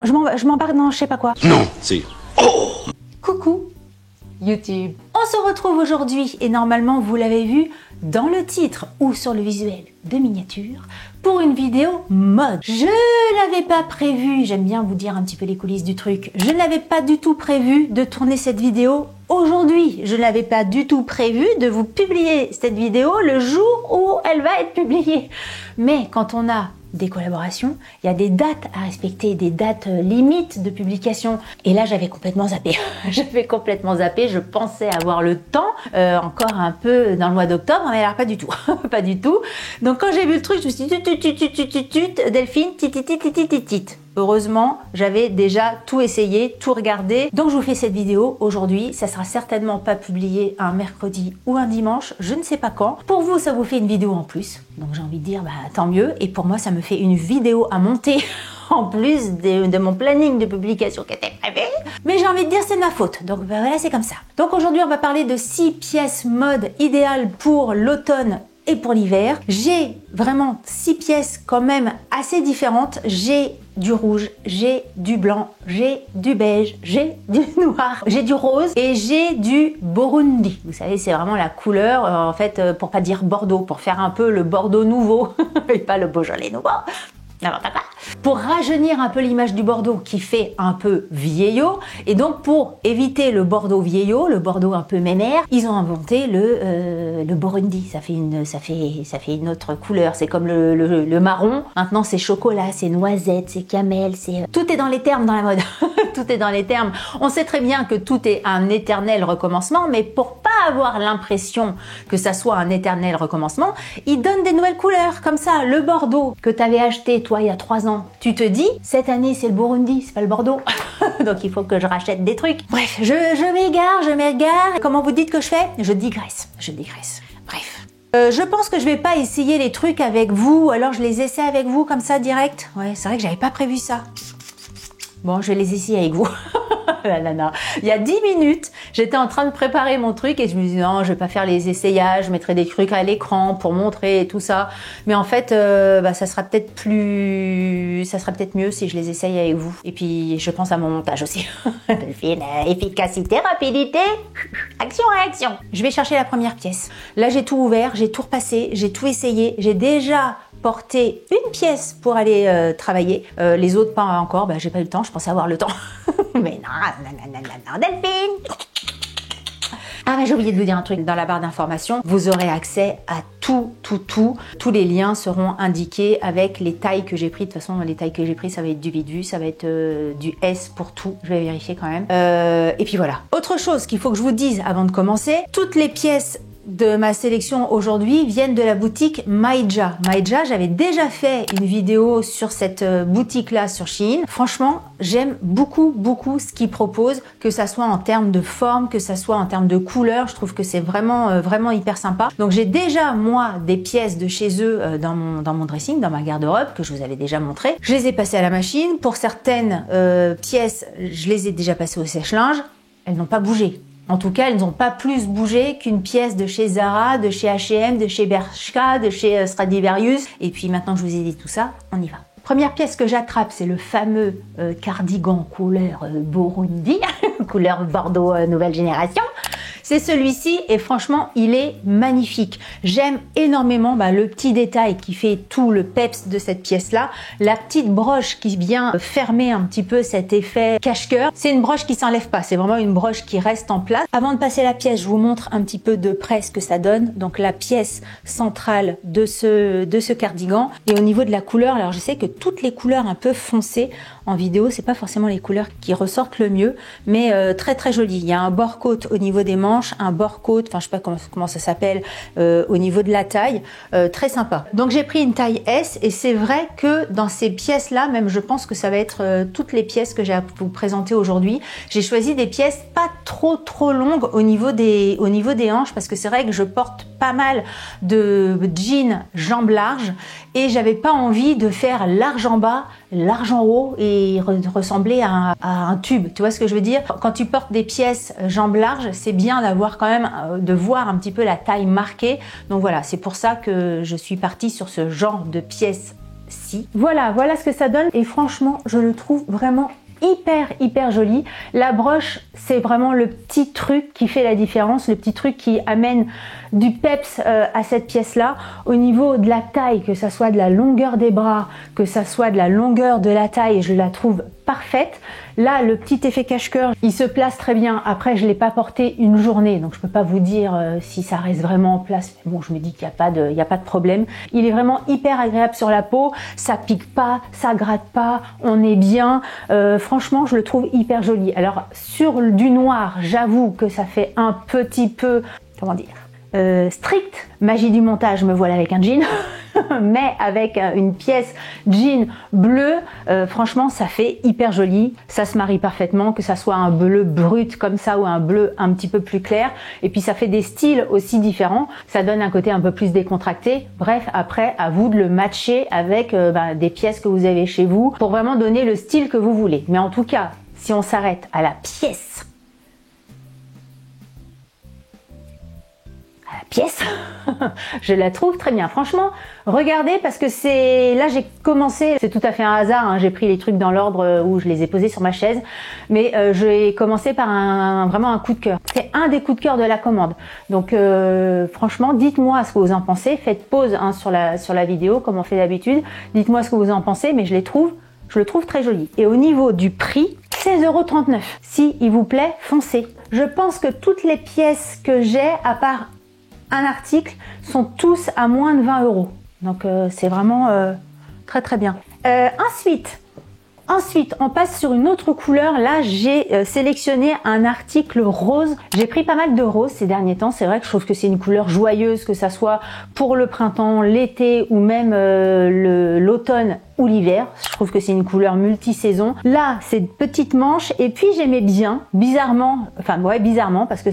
Je m'embarque dans je sais pas quoi. Non, c'est... Coucou YouTube. On se retrouve aujourd'hui et normalement vous l'avez vu dans le titre ou sur le visuel de miniature pour une vidéo mode. Je n'avais pas prévu, j'aime bien vous dire un petit peu les coulisses du truc, je n'avais pas du tout prévu de tourner cette vidéo aujourd'hui. Je n'avais pas du tout prévu de vous publier cette vidéo le jour où elle va être publiée. Mais quand on a des collaborations, il y a des dates à respecter, des dates limites de publication. Et là, j'avais complètement zappé. J'avais complètement zappé. Je pensais avoir le temps, encore un peu dans le mois d'octobre, mais alors pas du tout. Pas du tout. Donc quand j'ai vu le truc, je me suis dit, Delphine, titit. Heureusement, j'avais déjà tout essayé, tout regardé. Donc je vous fais cette vidéo aujourd'hui. Ça sera certainement pas publié un mercredi ou un dimanche, je ne sais pas quand. Pour vous, ça vous fait une vidéo en plus. Donc j'ai envie de dire, bah tant mieux. Et pour moi, ça me fait une vidéo à monter en plus de mon planning de publication qui était prévu. Mais j'ai envie de dire, c'est de ma faute. Donc bah, voilà, c'est comme ça. Donc aujourd'hui, on va parler de 6 pièces mode idéales pour l'automne et pour l'hiver. J'ai vraiment 6 pièces quand même assez différentes. J'ai du rouge, j'ai du blanc, j'ai du beige, j'ai du noir, j'ai du rose et j'ai du Burundi. Vous savez, c'est vraiment la couleur, en fait, pour pas dire Bordeaux, pour faire un peu le Bordeaux nouveau et pas le Beaujolais nouveau. Pour rajeunir un peu l'image du Bordeaux qui fait un peu vieillot, et donc pour éviter le Bordeaux vieillot, le Bordeaux un peu mémère, ils ont inventé le Burundi. Ça fait une autre couleur. C'est comme le marron. Maintenant c'est chocolat, c'est noisette, c'est camel, c'est tout est dans les termes dans la mode. Tout est dans les termes. On sait très bien que tout est un éternel recommencement, mais pour pas avoir l'impression que ça soit un éternel recommencement, ils donnent des nouvelles couleurs. Comme ça, le Bordeaux que tu avais acheté toi il y a 3 ans, tu te dis, cette année c'est le Burundi, c'est pas le Bordeaux. Donc il faut que je rachète des trucs. Bref, je m'égare. Comment vous dites que je fais? Je digresse. Bref. Je pense que je vais pas essayer les trucs avec vous, alors je les essaie avec vous comme ça direct. Ouais, c'est vrai que j'avais pas prévu ça. Bon, je vais les essayer avec vous. Il y a 10 minutes, j'étais en train de préparer mon truc et je me dis non, je vais pas faire les essayages, je mettrai des trucs à l'écran pour montrer et tout ça. Mais en fait, ça sera peut-être mieux si je les essaye avec vous. Et puis, je pense à mon montage aussi. Delphine, efficacité, rapidité, action, réaction. Je vais chercher la première pièce. Là, j'ai tout ouvert, j'ai tout repassé, j'ai tout essayé. J'ai déjà porté une pièce pour aller travailler. Les autres, pas encore. J'ai pas eu le temps, je pensais avoir le temps. Mais non, Delphine. Ah mais j'ai oublié de vous dire un truc, dans la barre d'informations, vous aurez accès à tout. Tous les liens seront indiqués avec les tailles que j'ai pris. De toute façon, les tailles que j'ai pris, ça va être du vidu, ça va être du S pour tout. Je vais vérifier quand même. Et puis voilà. Autre chose qu'il faut que je vous dise avant de commencer, toutes les pièces de ma sélection aujourd'hui viennent de la boutique Maija. Maija, j'avais déjà fait une vidéo sur cette boutique là sur Shein. Franchement, j'aime beaucoup ce qu'ils proposent, que ça soit en termes de forme, que ça soit en termes de couleur. Je trouve que c'est vraiment hyper sympa. Donc j'ai déjà moi des pièces de chez eux dans mon dressing, dans ma garde-robe que je vous avais déjà montré. Je les ai passées à la machine. Pour certaines pièces, je les ai déjà passées au sèche-linge. Elles n'ont pas bougé. En tout cas, elles n'ont pas plus bougé qu'une pièce de chez Zara, de chez H&M, de chez Bershka, de chez Stradivarius. Et puis maintenant que je vous ai dit tout ça, on y va. Première pièce que j'attrape, c'est le fameux cardigan couleur Burundi, couleur Bordeaux nouvelle génération. C'est celui-ci et franchement, il est magnifique. J'aime énormément le petit détail qui fait tout le peps de cette pièce-là. La petite broche qui vient fermer un petit peu cet effet cache-cœur. C'est une broche qui s'enlève pas, c'est vraiment une broche qui reste en place. Avant de passer la pièce, je vous montre un petit peu de près ce que ça donne. Donc la pièce centrale de ce cardigan. Et au niveau de la couleur, alors je sais que toutes les couleurs un peu foncées en vidéo, c'est pas forcément les couleurs qui ressortent le mieux, mais très joli. Il y a un bord-côte au niveau des manches, un bord-côte, enfin je sais pas comment ça s'appelle, au niveau de la taille, très sympa. Donc j'ai pris une taille S et c'est vrai que dans ces pièces-là, même je pense que ça va être toutes les pièces que j'ai à vous présenter aujourd'hui. J'ai choisi des pièces pas trop longues au niveau des hanches parce que c'est vrai que je porte pas mal de jeans jambes larges et j'avais pas envie de faire large en bas, large en haut et ressembler à un tube. Tu vois ce que je veux dire? Quand tu portes des pièces jambes larges, c'est bien d'avoir quand même, de voir un petit peu la taille marquée. Donc voilà, c'est pour ça que je suis partie sur ce genre de pièces ci. Voilà ce que ça donne et franchement, je le trouve vraiment hyper joli. La broche, c'est vraiment le petit truc qui fait la différence, le petit truc qui amène du peps à cette pièce-là. Au niveau de la taille, que ça soit de la longueur des bras, que ça soit de la longueur de la taille, je la trouve parfaite. Là, le petit effet cache-cœur, il se place très bien. Après, je l'ai pas porté une journée, donc je peux pas vous dire si ça reste vraiment en place. Bon, je me dis qu'il n'y a pas de problème. Il est vraiment hyper agréable sur la peau. Ça pique pas, ça gratte pas. On est bien. Franchement, je le trouve hyper joli. Alors, sur du noir, j'avoue que ça fait un petit peu, comment dire, strict. Magie du montage, me voilà avec un jean. Mais avec une pièce jean bleu, franchement ça fait hyper joli, ça se marie parfaitement, que ça soit un bleu brut comme ça ou un bleu un petit peu plus clair, et puis ça fait des styles aussi différents, ça donne un côté un peu plus décontracté. Bref, après à vous de le matcher avec des pièces que vous avez chez vous pour vraiment donner le style que vous voulez. Mais en tout cas, si on s'arrête à la pièce, je la trouve très bien. Franchement, regardez, parce que c'est là j'ai commencé, c'est tout à fait un hasard, hein, j'ai pris les trucs dans l'ordre où je les ai posés sur ma chaise, mais j'ai commencé par vraiment un coup de cœur. C'est un des coups de cœur de la commande. Donc franchement, dites-moi ce que vous en pensez. Faites pause sur la vidéo comme on fait d'habitude. Dites-moi ce que vous en pensez, mais je le trouve très joli. Et au niveau du prix, 16,39 €. Si il vous plaît, foncez. Je pense que toutes les pièces que j'ai, à part un article, sont tous à moins de 20 €. Donc c'est vraiment très bien. Ensuite, on passe sur une autre couleur. Là, j'ai sélectionné un article rose. J'ai pris pas mal de rose ces derniers temps. C'est vrai que je trouve que c'est une couleur joyeuse, que ça soit pour le printemps, l'été ou même l'automne ou l'hiver. Je trouve que c'est une couleur multi-saison. Là, c'est de petites manches. Et puis, j'aimais bien, bizarrement, parce que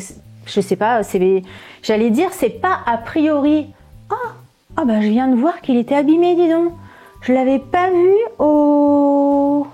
je sais pas, j'allais dire, c'est pas a priori. Ah bah je viens de voir qu'il était abîmé, dis donc. Je l'avais pas vu au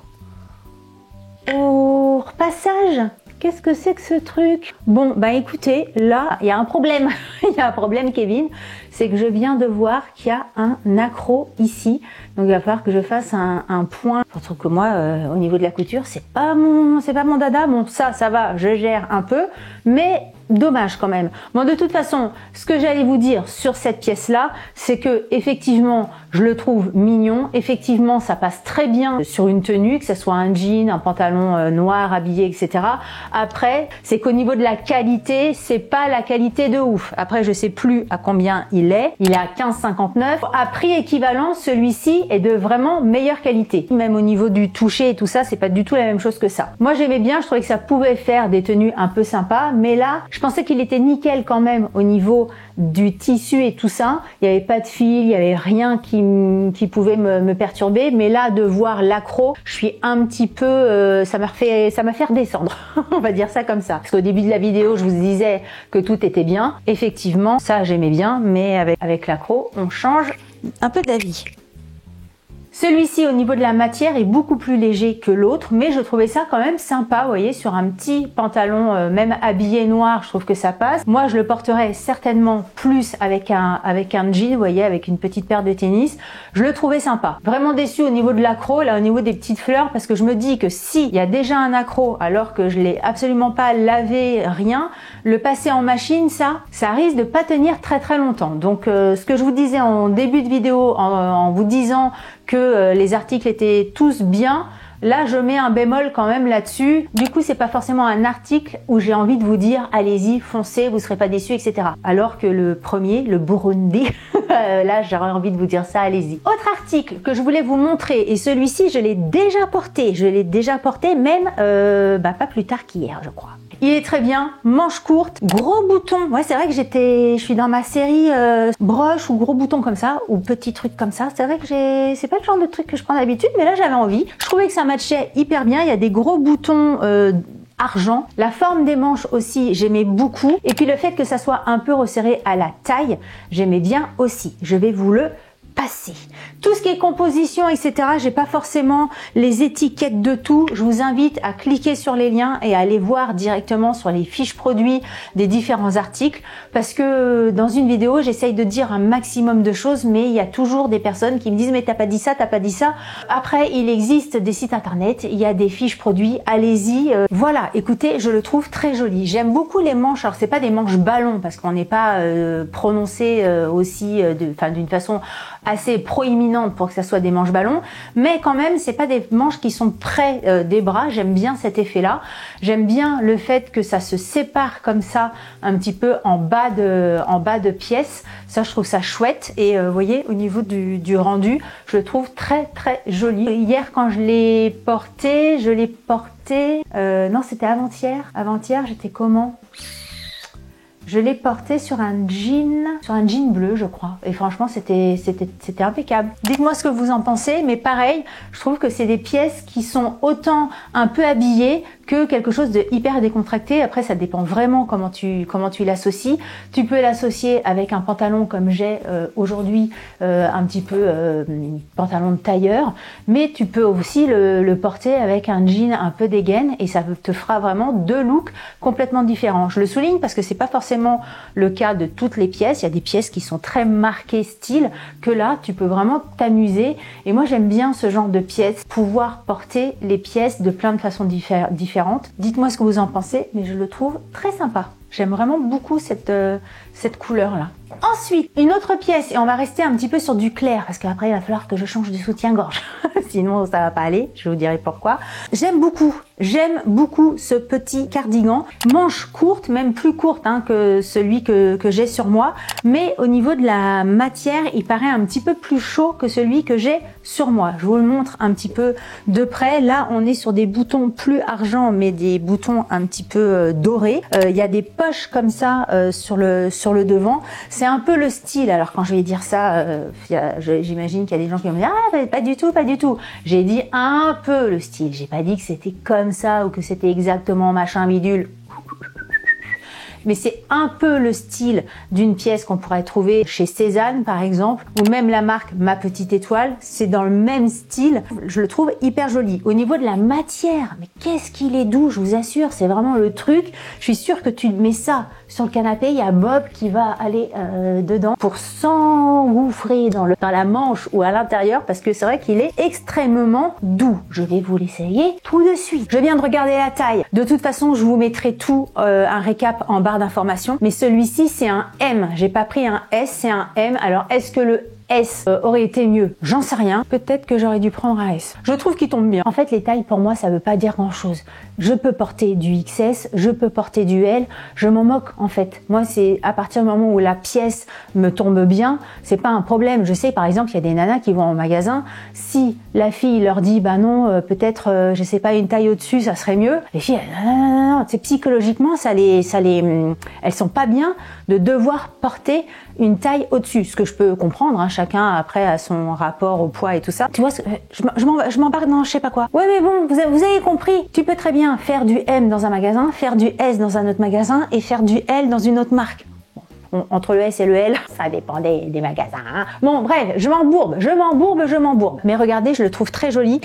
repassage. Qu'est-ce que c'est que ce truc? Bon, bah écoutez, là, il y a un problème. Il y a un problème, Kevin. C'est que je viens de voir qu'il y a un accroc ici. Donc il va falloir que je fasse un point. Surtout que moi, au niveau de la couture, c'est pas mon dada. Bon, ça va, je gère un peu. Mais dommage quand même. Bon, de toute façon, ce que j'allais vous dire sur cette pièce-là, c'est que effectivement, je le trouve mignon. Effectivement, ça passe très bien sur une tenue, que ce soit un jean, un pantalon noir, habillé, etc. Après, c'est qu'au niveau de la qualité, c'est pas la qualité de ouf. Après, je sais plus à combien il est. Il est à 15,59 €. À prix équivalent, celui-ci est de vraiment meilleure qualité. Même au niveau du toucher et tout ça, c'est pas du tout la même chose que ça. Moi, j'aimais bien. Je trouvais que ça pouvait faire des tenues un peu sympas, mais là, je pensais qu'il était nickel quand même au niveau du tissu et tout ça. Il n'y avait pas de fil, il n'y avait rien qui pouvait me perturber. Mais là, de voir l'accroc, je suis un petit peu... ça m'a fait redescendre. On va dire ça comme ça. Parce qu'au début de la vidéo, je vous disais que tout était bien. Effectivement, ça, j'aimais bien. Mais avec l'accroc, on change un peu d'avis. Celui-ci, au niveau de la matière, est beaucoup plus léger que l'autre, mais je trouvais ça quand même sympa, vous voyez, sur un petit pantalon, même habillé noir, je trouve que ça passe. Moi, je le porterais certainement plus avec un jean, vous voyez, avec une petite paire de tennis. Je le trouvais sympa. Vraiment déçue au niveau de l'accroc, là, au niveau des petites fleurs, parce que je me dis que s'il y a déjà un accroc, alors que je l'ai absolument pas lavé, rien, le passer en machine, ça risque de pas tenir très longtemps. Donc, ce que je vous disais en début de vidéo, en vous disant que les articles étaient tous bien, là je mets un bémol quand même là-dessus. Du coup, c'est pas forcément un article où j'ai envie de vous dire allez-y, foncez, vous serez pas déçus, etc. Alors que le premier, le Burundi, là j'aurais envie de vous dire ça, allez-y. Autre article que je voulais vous montrer, et celui-ci je l'ai déjà porté, même pas plus tard qu'hier, je crois. Il est très bien, manche courte, gros boutons. Ouais, c'est vrai que je suis dans ma série broche ou gros boutons comme ça, ou petits trucs comme ça. C'est vrai que c'est pas le genre de truc que je prends d'habitude, mais là j'avais envie. Je trouvais que ça matchait hyper bien. Il y a des gros boutons argent. La forme des manches aussi, j'aimais beaucoup. Et puis le fait que ça soit un peu resserré à la taille, j'aimais bien aussi. Je vais vous le passé. Tout ce qui est composition, etc., j'ai pas forcément les étiquettes de tout. Je vous invite à cliquer sur les liens et à aller voir directement sur les fiches produits des différents articles, parce que dans une vidéo, j'essaye de dire un maximum de choses, mais il y a toujours des personnes qui me disent mais t'as pas dit ça, t'as pas dit ça. Après, il existe des sites internet, il y a des fiches produits, allez-y. Voilà, écoutez, je le trouve très joli. J'aime beaucoup les manches. Alors c'est pas des manches ballons parce qu'on n'est pas prononcé aussi d'une façon assez proéminente pour que ça soit des manches ballons, mais quand même c'est pas des manches qui sont près des bras. J'aime bien cet effet là, j'aime bien le fait que ça se sépare comme ça un petit peu en bas de pièce. Ça, je trouve ça chouette, et vous voyez, au niveau du rendu, je le trouve très très joli. Hier quand je l'ai porté, non, c'était avant-hier, j'étais comment? Je l'ai porté sur un jean bleu, je crois. Et franchement, c'était impeccable. Dites-moi ce que vous en pensez, mais pareil, je trouve que c'est des pièces qui sont autant un peu habillées que quelque chose de hyper décontracté. Après, ça dépend vraiment comment tu l'associes. Tu peux l'associer avec un pantalon comme j'ai aujourd'hui, un petit peu pantalon de tailleur, mais tu peux aussi le porter avec un jean un peu dégaine, et ça te fera vraiment deux looks complètement différents. Je le souligne parce que c'est pas forcément le cas de toutes les pièces. Il y a des pièces qui sont très marquées style, que là tu peux vraiment t'amuser, et moi j'aime bien ce genre de pièces, pouvoir porter les pièces de plein de façons différentes. Dites-moi ce que vous en pensez, mais je le trouve très sympa. J'aime vraiment beaucoup cette couleur là. Ensuite, une autre pièce, et on va rester un petit peu sur du clair parce qu'après il va falloir que je change de soutien-gorge sinon ça va pas aller, je vous dirai pourquoi. J'aime beaucoup ce petit cardigan, manche courte, même plus courte que celui que j'ai sur moi, mais au niveau de la matière, il paraît un petit peu plus chaud que celui que j'ai sur moi. Je vous le montre un petit peu de près. Là, on est sur des boutons plus argent, mais des boutons un petit peu dorés. Il y a des poches comme ça sur le devant. C'est un peu le style. Alors quand je vais dire ça, j'imagine qu'il y a des gens qui vont me dire ah pas du tout. J'ai dit un peu le style. J'ai pas dit que c'était comme ça ou que c'était exactement machin bidule. Mais c'est un peu le style d'une pièce qu'on pourrait trouver chez Cézanne par exemple, ou même la marque Ma Petite Étoile. C'est dans le même style. Je le trouve hyper joli. Au niveau de la matière, mais qu'est-ce qu'il est doux, je vous assure, c'est vraiment le truc. Je suis sûre que tu mets ça sur le canapé, il y a Bob qui va aller dedans pour s'engouffrer dans la manche ou à l'intérieur, parce que c'est vrai qu'il est extrêmement doux. Je vais vous l'essayer tout de suite. Je viens de regarder la taille. De toute façon, je vous mettrai tout un récap en barre d'informations, mais celui-ci c'est un M. J'ai pas pris un S, c'est un M. Alors est-ce que le S aurait été mieux? J'en sais rien. Peut-être que j'aurais dû prendre un S. Je trouve qu'il tombe bien. En fait, les tailles, pour moi, ça veut pas dire grand-chose. Je peux porter du XS, je peux porter du L. Je m'en moque, en fait. Moi, c'est à partir du moment où la pièce me tombe bien, c'est pas un problème. Je sais, par exemple, il y a des nanas qui vont en magasin. Si la fille leur dit, bah non, peut-être, je sais pas, une taille au-dessus, ça serait mieux. Les filles, non. C'est psychologiquement, elles sont pas bien de devoir porter une taille au-dessus. Ce que je peux comprendre, chacun après a son rapport au poids et tout ça. Tu vois, je m'embarque dans je sais pas quoi. Ouais, mais bon, vous avez compris. Tu peux très bien faire du M dans un magasin, faire du S dans un autre magasin et faire du L dans une autre marque. Entre le S et le L, ça dépend des magasins. Bon, bref, je m'embourbe. Mais regardez, je le trouve très joli.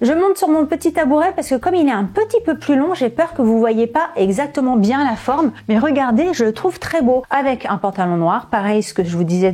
Je monte sur mon petit tabouret parce que comme il est un petit peu plus long, j'ai peur que vous voyez pas exactement bien la forme. Mais regardez, je le trouve très beau. Avec un pantalon noir, pareil ce que je vous disais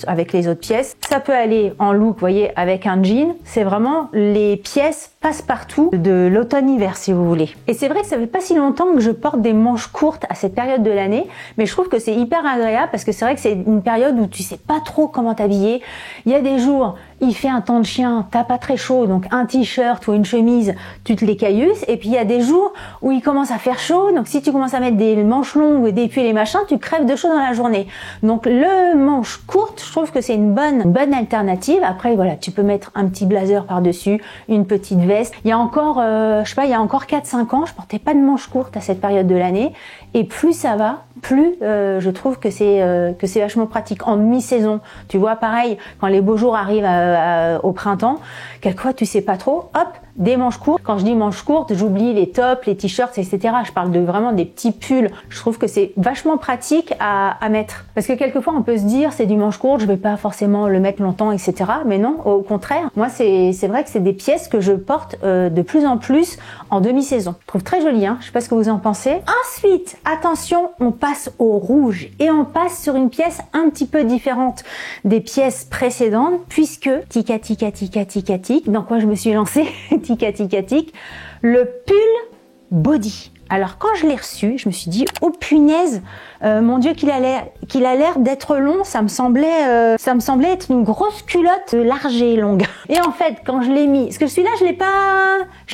avec les autres pièces. Ça peut aller en look, vous voyez, avec un jean. C'est vraiment les pièces passe-partout de l'automne-hiver, si vous voulez. Et c'est vrai que ça fait pas si longtemps que je porte des manches courtes à cette période de l'année, mais je trouve que c'est hyper agréable parce que c'est vrai que c'est une période où tu sais pas trop comment t'habiller. Il y a des jours, il fait un temps de chien, t'as pas très chaud, donc un t-shirt ou une chemise, tu te les caillusses. Et puis il y a des jours où il commence à faire chaud, donc si tu commences à mettre des manches longues, des pulls et machin, tu crèves de chaud dans la journée. Donc le manche courte, je trouve que c'est une bonne alternative. Après voilà, tu peux mettre un petit blazer par-dessus, une petite veste. Il y a encore, je sais pas, il y a encore 4-5 ans, je portais pas de manches courtes à cette période de l'année. Et plus ça va, plus je trouve que c'est vachement pratique en mi-saison. Tu vois, pareil, quand les beaux jours arrivent au printemps, quelquefois tu sais pas trop, hop, des manches courtes. Quand je dis manches courtes, j'oublie les tops, les t-shirts, etc. Je parle de vraiment des petits pulls. Je trouve que c'est vachement pratique à mettre. Parce que quelquefois, on peut se dire, c'est du manche courte, je vais pas forcément le mettre longtemps, etc. Mais non, au contraire. Moi, c'est vrai que c'est des pièces que je porte de plus en plus en demi-saison. Je trouve très joli, hein. Je sais pas ce que vous en pensez. Ensuite, attention, on passe au rouge. Et on passe sur une pièce un petit peu différente des pièces précédentes, puisque, tica, tica, tica, tica, tic, dans quoi je me suis lancée, tica, tica, tic, le pull body. Alors quand je l'ai reçu, je me suis dit oh punaise, mon Dieu qu'il a l'air d'être long, ça me semblait être une grosse culotte large et longue. Et en fait quand je l'ai mis, parce que celui-là je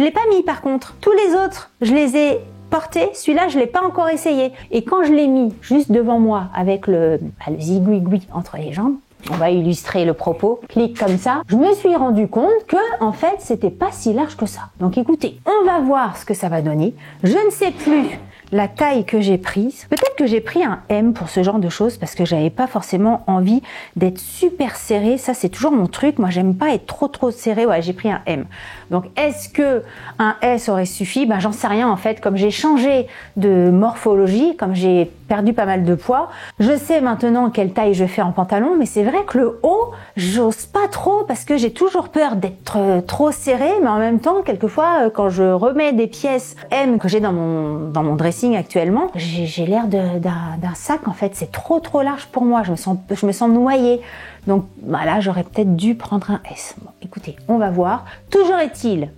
l'ai pas mis par contre. Tous les autres je les ai portés, celui-là je l'ai pas encore essayé. Et quand je l'ai mis juste devant moi avec le zigouigoui entre les jambes. On va illustrer le propos. Clique comme ça. Je me suis rendu compte que, en fait, c'était pas si large que ça. Donc, écoutez, on va voir ce que ça va donner. Je ne sais plus la taille que j'ai prise. Peut-être que j'ai pris un M pour ce genre de choses parce que j'avais pas forcément envie d'être super serrée. Ça, c'est toujours mon truc. Moi, j'aime pas être trop serrée. Ouais, j'ai pris un M. Donc, est-ce que un S aurait suffi? Ben, j'en sais rien, en fait. Comme j'ai changé de morphologie, comme j'ai perdu pas mal de poids, je sais maintenant quelle taille je fais en pantalon, mais c'est vrai que le haut, j'ose pas trop parce que j'ai toujours peur d'être trop serrée, mais en même temps, quelquefois, quand je remets des pièces M que j'ai dans mon dressing actuellement, j'ai l'air d'un sac, en fait. C'est trop large pour moi. Je me sens noyée. Donc, bah là, j'aurais peut-être dû prendre un S. Bon, écoutez, on va voir. Toujours est-il,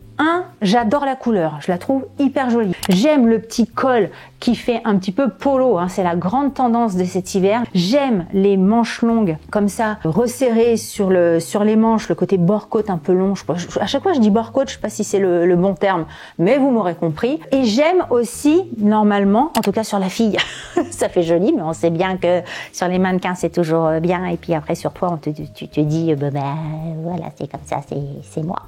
j'adore la couleur, je la trouve hyper jolie. J'aime le petit col qui fait un petit peu polo, hein, c'est la grande tendance de cet hiver. J'aime les manches longues comme ça, resserrées sur les manches, le côté bord-côte un peu long. À chaque fois je dis bord-côte, je sais pas si c'est le bon terme, mais vous m'aurez compris. Et j'aime aussi, normalement, en tout cas sur la fille, ça fait joli, mais on sait bien que sur les mannequins c'est toujours bien, et puis après sur toi tu te dis, voilà, c'est comme ça, c'est moi.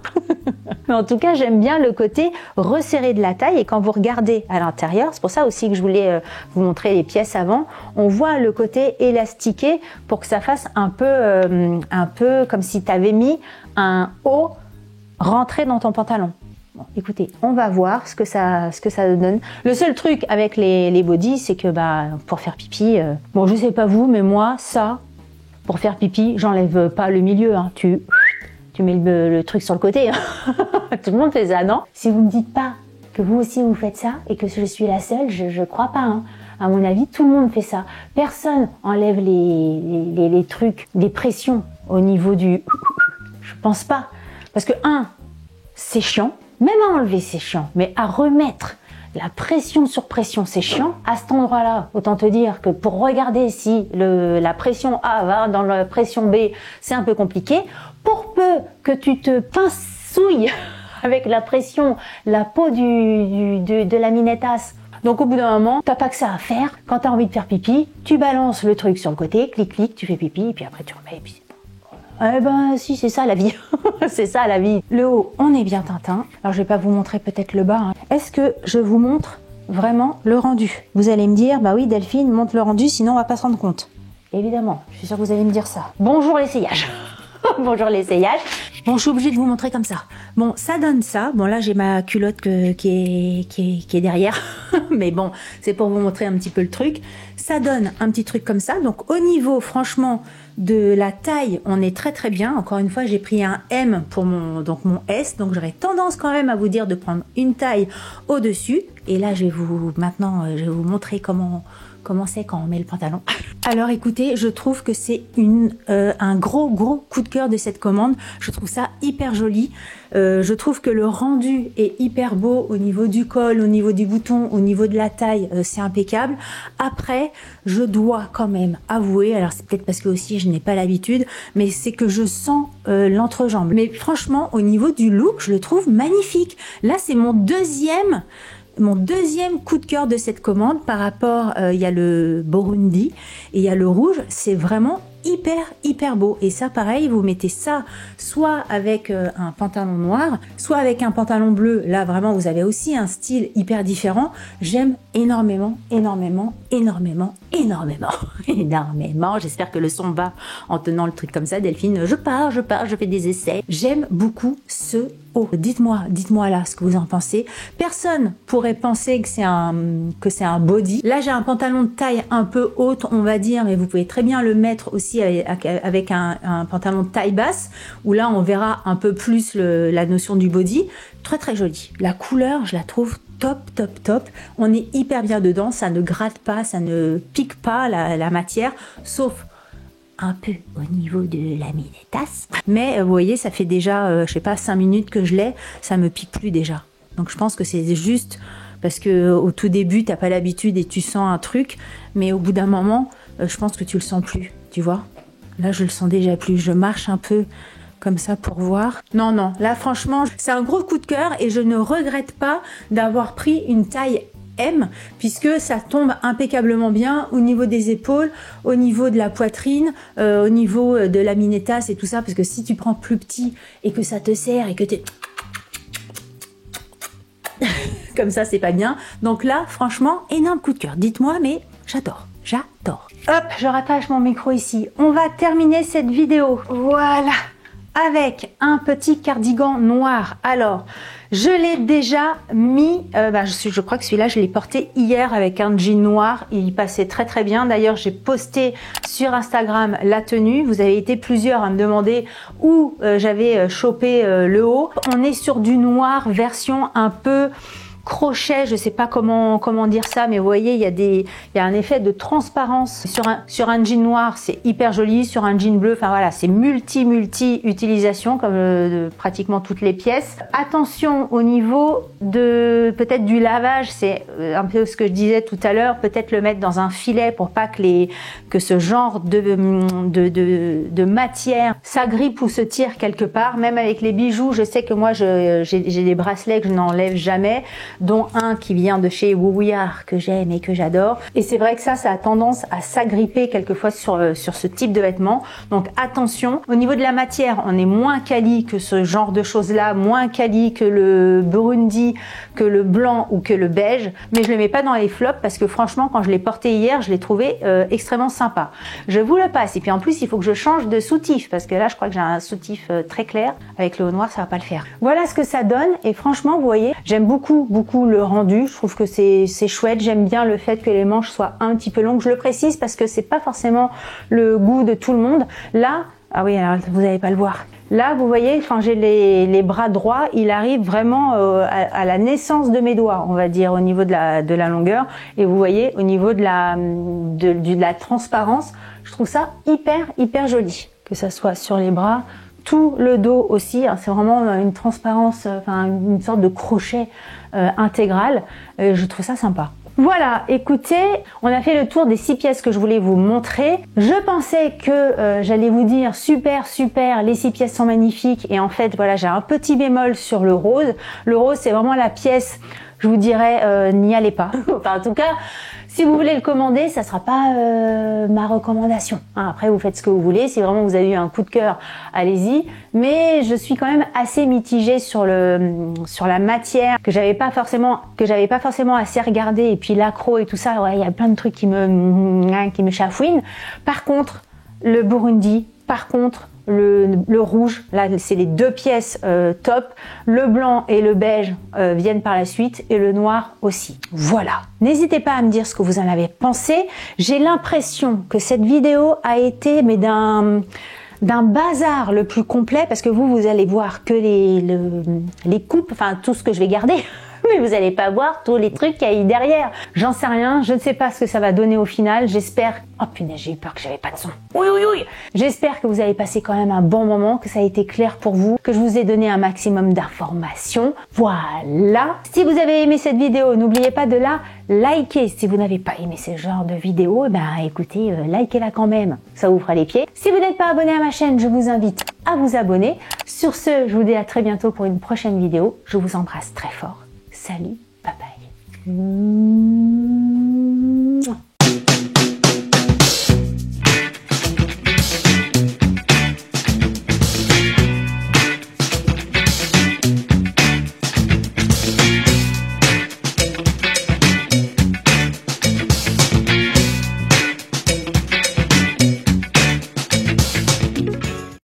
Mais en tout cas, j'aime bien le côté resserré de la taille, et quand vous regardez à l'intérieur, c'est pour ça aussi que je voulais vous montrer les pièces avant, on voit le côté élastiqué pour que ça fasse un peu comme si tu avais mis un haut rentré dans ton pantalon. Bon, écoutez, on va voir ce que ça donne. Le seul truc avec les bodys, c'est que pour faire pipi, bon je sais pas vous, mais moi ça, pour faire pipi, j'enlève pas le milieu, hein, tu mets le truc sur le côté. Tout le monde fait ça, non? Si vous me dites pas que vous aussi vous faites ça et que je suis la seule, je crois pas. Hein. À mon avis, tout le monde fait ça. Personne enlève les trucs, les pressions au niveau du... Je pense pas. Parce que c'est chiant. Même à enlever, c'est chiant. Mais à remettre la pression sur pression, c'est chiant. À cet endroit-là, autant te dire que pour regarder si la pression A va dans la pression B, c'est un peu compliqué. Pour peu que tu te pincouilles avec la pression, la peau de la minettasse. Donc au bout d'un moment, t'as pas que ça à faire. Quand t'as envie de faire pipi, tu balances le truc sur le côté, clic, tu fais pipi, et puis après tu remets, et puis c'est bon. Si, c'est ça la vie. C'est ça la vie. Le haut, on est bien Tintin. Alors je vais pas vous montrer peut-être le bas. Hein. Est-ce que je vous montre vraiment le rendu? Vous allez me dire, bah oui Delphine, montre le rendu, sinon on va pas se rendre compte. Évidemment, je suis sûre que vous allez me dire ça. Bonjour l'essayage. Bonjour l'essayage. Bon, je suis obligée de vous montrer comme ça. Bon, ça donne ça. Bon, là, j'ai ma culotte qui est derrière. Mais bon, c'est pour vous montrer un petit peu le truc. Ça donne un petit truc comme ça. Donc, au niveau, franchement, de la taille, on est très bien. Encore une fois, j'ai pris un M pour mon S. Donc, j'aurais tendance quand même à vous dire de prendre une taille au-dessus. Et là, je vais vous montrer comment c'est quand on met le pantalon. Alors écoutez, je trouve que c'est un gros coup de cœur de cette commande. Je trouve ça hyper joli. Je trouve que le rendu est hyper beau au niveau du col, au niveau du bouton, au niveau de la taille, c'est impeccable. Après, je dois quand même avouer, alors c'est peut-être parce que aussi je n'ai pas l'habitude, mais c'est que je sens l'entrejambe. Mais franchement, au niveau du look, je le trouve magnifique. Là, c'est mon deuxième coup de cœur de cette commande par rapport, il y a le Burundi et il y a le rouge, c'est vraiment hyper beau. Et ça pareil, vous mettez ça soit avec un pantalon noir, soit avec un pantalon bleu. Là vraiment vous avez aussi un style hyper différent. J'aime énormément. J'espère que le son va en tenant le truc comme ça. Delphine, je pars, je fais des essais. J'aime beaucoup ce haut. Dites-moi là ce que vous en pensez. Personne pourrait penser que c'est un body. Là, j'ai un pantalon de taille un peu haute, on va dire, mais vous pouvez très bien le mettre aussi avec un pantalon de taille basse, où là, on verra un peu plus la notion du body. Très, très joli. La couleur, je la trouve top. On est hyper bien dedans, ça ne gratte pas, ça ne pique pas la matière, sauf un peu au niveau de la tasse. Mais vous voyez, ça fait déjà, je sais pas, 5 minutes que je l'ai, ça me pique plus déjà. Donc je pense que c'est juste parce que au tout début, t'as pas l'habitude et tu sens un truc, mais au bout d'un moment, je pense que tu le sens plus, tu vois. Là, je le sens déjà plus. Je marche un peu comme ça pour voir. Non, là franchement, c'est un gros coup de cœur et je ne regrette pas d'avoir pris une taille M, puisque ça tombe impeccablement bien au niveau des épaules, au niveau de la poitrine, au niveau de la tasse et tout ça, parce que si tu prends plus petit et que ça te serre et que t'es comme ça, c'est pas bien. Donc là, franchement, énorme coup de cœur. Dites-moi, mais j'adore. Hop, je rattache mon micro ici. On va terminer cette vidéo. Voilà, avec un petit cardigan noir. Alors, je l'ai déjà mis, je crois que celui-là, je l'ai porté hier avec un jean noir. Il passait très très bien. D'ailleurs, j'ai posté sur Instagram la tenue. Vous avez été plusieurs à me demander où j'avais chopé le haut. On est sur du noir version un peu crochet, je sais pas comment dire ça, mais vous voyez, il y a un effet de transparence sur un jean noir, c'est hyper joli, sur un jean bleu, enfin voilà, c'est multi utilisation comme pratiquement toutes les pièces. Attention au niveau de peut-être du lavage, c'est un peu ce que je disais tout à l'heure, peut-être le mettre dans un filet pour pas que ce genre de matière s'agrippe ou se tire quelque part. Même avec les bijoux, je sais que moi j'ai des bracelets que je n'enlève jamais, dont un qui vient de chez Wouillard que j'aime et que j'adore. Et c'est vrai que ça a tendance à s'agripper quelquefois sur ce type de vêtements. Donc attention, au niveau de la matière, on est moins quali que ce genre de choses-là, moins quali que le burgundy, que le blanc ou que le beige. Mais je le mets pas dans les flops parce que franchement, quand je l'ai porté hier, je l'ai trouvé extrêmement sympa. Je vous le passe. Et puis en plus, il faut que je change de soutif parce que là, je crois que j'ai un soutif très clair. Avec le haut noir, ça va pas le faire. Voilà ce que ça donne. Et franchement, vous voyez, j'aime beaucoup le rendu. Je trouve que c'est chouette. J'aime bien le fait que les manches soient un petit peu longues. Je le précise parce que c'est pas forcément le goût de tout le monde. Là, ah oui, alors vous n'allez pas le voir. Là, vous voyez, quand j'ai les bras droits, il arrive vraiment à la naissance de mes doigts, on va dire, au niveau de la longueur. Et vous voyez, au niveau de la transparence, je trouve ça hyper joli. Que ça soit sur les bras, tout le dos aussi, hein, c'est vraiment une transparence, enfin une sorte de crochet intégral. Je trouve ça sympa. Voilà, écoutez, on a fait le tour des 6 pièces que je voulais vous montrer. Je pensais que j'allais vous dire super, les 6 pièces sont magnifiques. Et en fait, voilà, j'ai un petit bémol sur le rose. Le rose, c'est vraiment la pièce, je vous dirais, n'y allez pas. Enfin, en tout cas, si vous voulez le commander, ça sera pas ma recommandation. Hein, après, vous faites ce que vous voulez. Si vraiment vous avez eu un coup de cœur, allez-y. Mais je suis quand même assez mitigée sur la matière que j'avais pas forcément assez regardé. Et puis l'accro et tout ça, ouais, il y a plein de trucs qui me chafouinent. Par contre, le burgundy, le rouge, là c'est les 2 pièces top, le blanc et le beige viennent par la suite et le noir aussi. Voilà, n'hésitez pas à me dire ce que vous en avez pensé. J'ai l'impression que cette vidéo a été mais d'un bazar le plus complet parce que vous allez voir que les coupes, enfin tout ce que je vais garder. Mais vous n'allez pas voir tous les trucs qu'il y a eu derrière. J'en sais rien, je ne sais pas ce que ça va donner au final. J'espère... Oh punaise, j'ai eu peur que j'avais pas de son. Oui. J'espère que vous avez passé quand même un bon moment, que ça a été clair pour vous, que je vous ai donné un maximum d'informations. Voilà. Si vous avez aimé cette vidéo, n'oubliez pas de la liker. Si vous n'avez pas aimé ce genre de vidéo, écoutez, likez-la quand même. Ça vous fera les pieds. Si vous n'êtes pas abonné à ma chaîne, je vous invite à vous abonner. Sur ce, je vous dis à très bientôt pour une prochaine vidéo. Je vous embrasse très fort. Salut, bye bye.